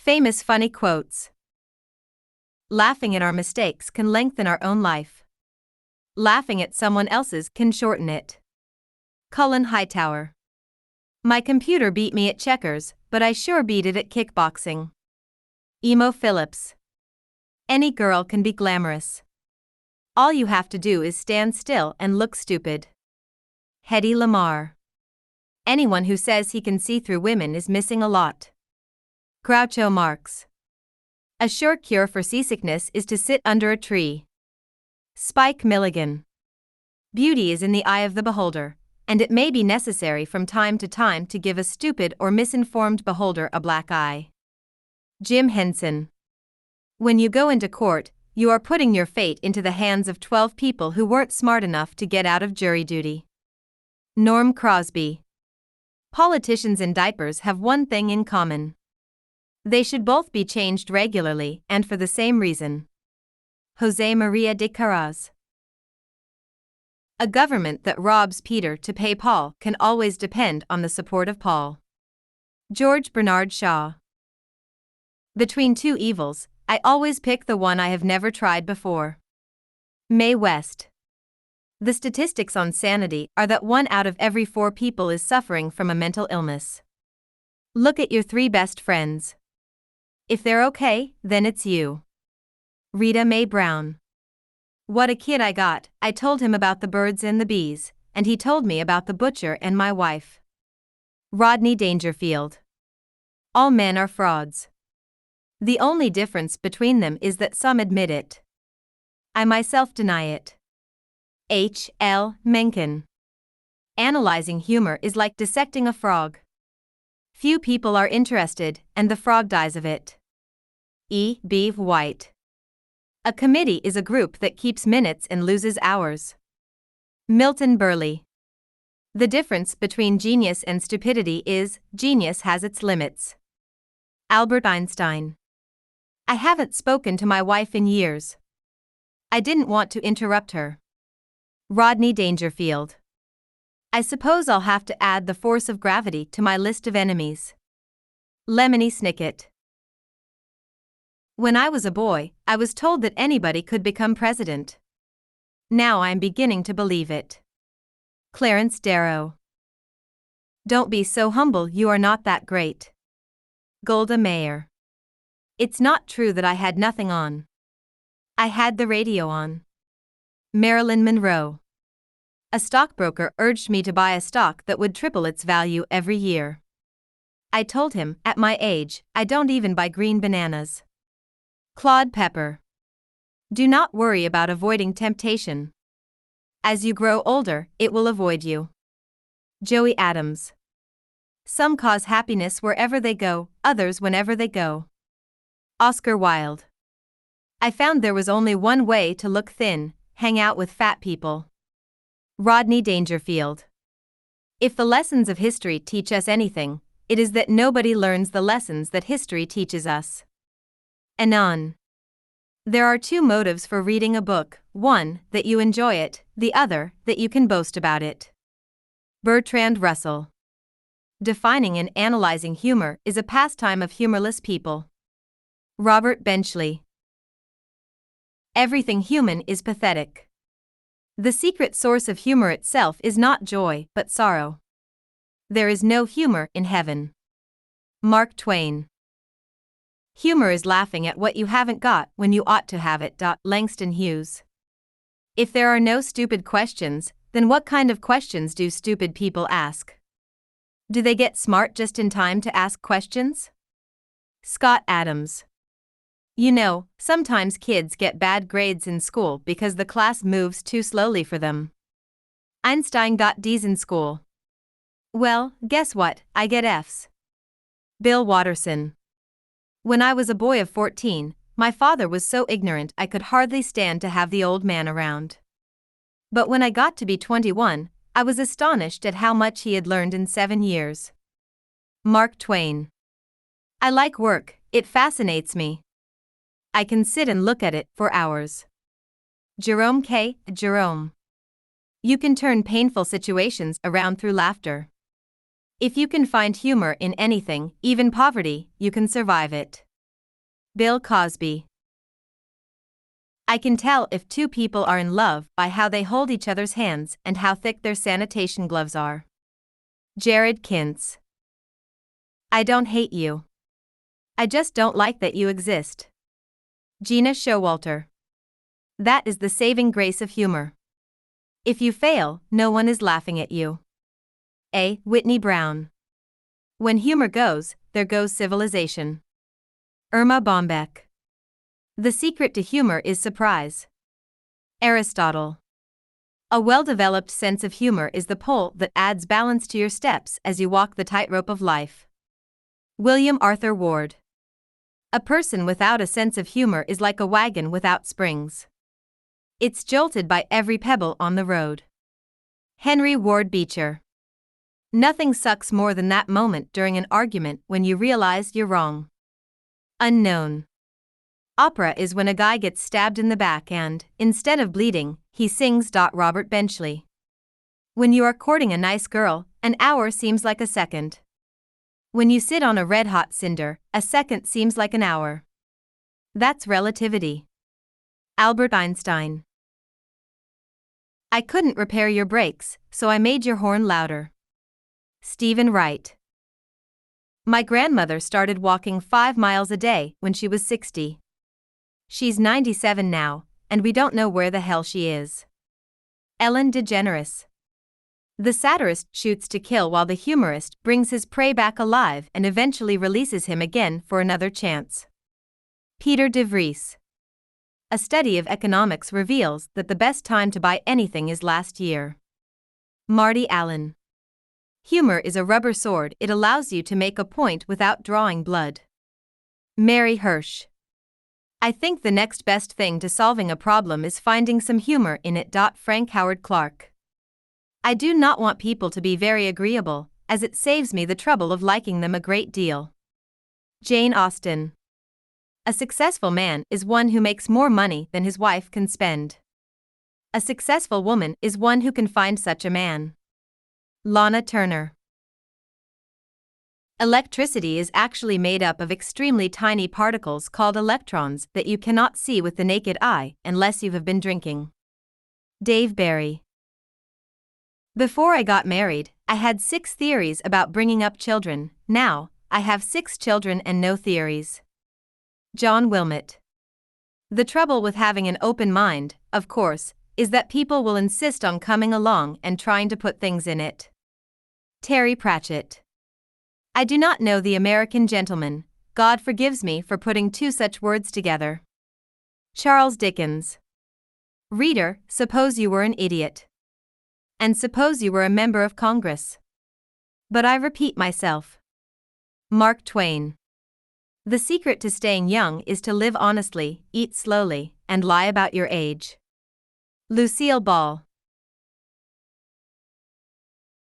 Famous funny quotes. Laughing at our mistakes can lengthen our own life. Laughing at someone else's can shorten it. Cullen Hightower. My computer beat me at checkers, but I sure beat it at kickboxing. Emo Phillips. Any girl can be glamorous. All you have to do is stand still and look stupid. Hedy Lamarr. Anyone who says he can see through women is missing a lot. Groucho Marx. A sure cure for seasickness is to sit under a tree. Spike Milligan. Beauty is in the eye of the beholder, and it may be necessary from time to time to give a stupid or misinformed beholder a black eye. Jim Henson. When you go into court, you are putting your fate into the hands of 12 people who weren't smart enough to get out of jury duty. Norm Crosby. Politicians in diapers have one thing in common. They should both be changed regularly and for the same reason. Jose Maria de Carras. A government that robs Peter to pay Paul can always depend on the support of Paul. George Bernard Shaw. Between two evils, I always pick the one I have never tried before. Mae West. The statistics on sanity are that 1 out of every 4 people is suffering from a mental illness. Look at your 3 best friends. If they're okay, then it's you. Rita Mae Brown. What a kid I got, I told him about the birds and the bees, and he told me about the butcher and my wife. Rodney Dangerfield. All men are frauds. The only difference between them is that some admit it. I myself deny it. H. L. Mencken. Analyzing humor is like dissecting a frog. Few people are interested, and the frog dies of it. E. B. White. A committee is a group that keeps minutes and loses hours. Milton Berle. The difference between genius and stupidity is, genius has its limits. Albert Einstein. I haven't spoken to my wife in years. I didn't want to interrupt her. Rodney Dangerfield. I suppose I'll have to add the force of gravity to my list of enemies. Lemony Snicket. When I was a boy, I was told that anybody could become president. Now I'm beginning to believe it. Clarence Darrow. Don't be so humble, you are not that great. Golda Meir. It's not true that I had nothing on. I had the radio on. Marilyn Monroe. A stockbroker urged me to buy a stock that would triple its value every year. I told him, at my age, I don't even buy green bananas. Claude Pepper. Do not worry about avoiding temptation. As you grow older, it will avoid you. Joey Adams. Some cause happiness wherever they go, others whenever they go. Oscar Wilde. I found there was only one way to look thin: hang out with fat people. Rodney Dangerfield. If the lessons of history teach us anything, it is that nobody learns the lessons that history teaches us. Anon. There are 2 motives for reading a book: one, that you enjoy it; the other, that you can boast about it. Bertrand Russell. Defining and analyzing humor is a pastime of humorless people. Robert Benchley. Everything human is pathetic. The secret source of humor itself is not joy, but sorrow. There is no humor in heaven. Mark Twain. Humor is laughing at what you haven't got when you ought to have it. Langston Hughes. If there are no stupid questions, then what kind of questions do stupid people ask? Do they get smart just in time to ask questions? Scott Adams. You know, sometimes kids get bad grades in school because the class moves too slowly for them. Einstein got D's in school. Well, guess what? I get F's. Bill Watterson. When I was a boy of 14, my father was so ignorant I could hardly stand to have the old man around. But when I got to be 21, I was astonished at how much he had learned in 7 years. Mark Twain. I like work, it fascinates me. I can sit and look at it for hours. Jerome K. Jerome. You can turn painful situations around through laughter. If you can find humor in anything, even poverty, you can survive it. Bill Cosby. I can tell if two people are in love by how they hold each other's hands and how thick their sanitation gloves are. Jarod Kintz. I don't hate you. I just don't like that you exist. Gina Showalter. That is the saving grace of humor. If you fail, no one is laughing at you. A. Whitney Brown. When humor goes, there goes civilization. Irma Bombeck. The secret to humor is surprise. Aristotle. A well-developed sense of humor is the pole that adds balance to your steps as you walk the tightrope of life. William Arthur Ward. A person without a sense of humor is like a wagon without springs. It's jolted by every pebble on the road. Henry Ward Beecher. Nothing sucks more than that moment during an argument when you realize you're wrong. Unknown. Opera is when a guy gets stabbed in the back and, instead of bleeding, he sings. Robert Benchley. When you are courting a nice girl, an hour seems like a second. When you sit on a red-hot cinder, a second seems like an hour. That's relativity. Albert Einstein. I couldn't repair your brakes, so I made your horn louder. Stephen Wright. My grandmother started walking 5 miles a day when she was 60. She's 97 now, and we don't know where the hell she is. Ellen DeGeneres. The satirist shoots to kill while the humorist brings his prey back alive and eventually releases him again for another chance. Peter de Vries. A study of economics reveals that the best time to buy anything is last year. Marty Allen. Humor is a rubber sword, it allows you to make a point without drawing blood. Mary Hirsch. I think the next best thing to solving a problem is finding some humor in it. Frank Howard Clark. I do not want people to be very agreeable, as it saves me the trouble of liking them a great deal. Jane Austen. A successful man is one who makes more money than his wife can spend. A successful woman is one who can find such a man. Lana Turner. Electricity is actually made up of extremely tiny particles called electrons that you cannot see with the naked eye unless you have been drinking. Dave Barry. Before I got married, I had 6 theories about bringing up children. Now, I have 6 children and no theories. John Wilmot. The trouble with having an open mind, of course, is that people will insist on coming along and trying to put things in it. Terry Pratchett. I do not know the American gentleman. God forgives me for putting 2 such words together. Charles Dickens. Reader, suppose you were an idiot. And suppose you were a member of Congress. But I repeat myself. Mark Twain. The secret to staying young is to live honestly, eat slowly, and lie about your age. Lucille Ball.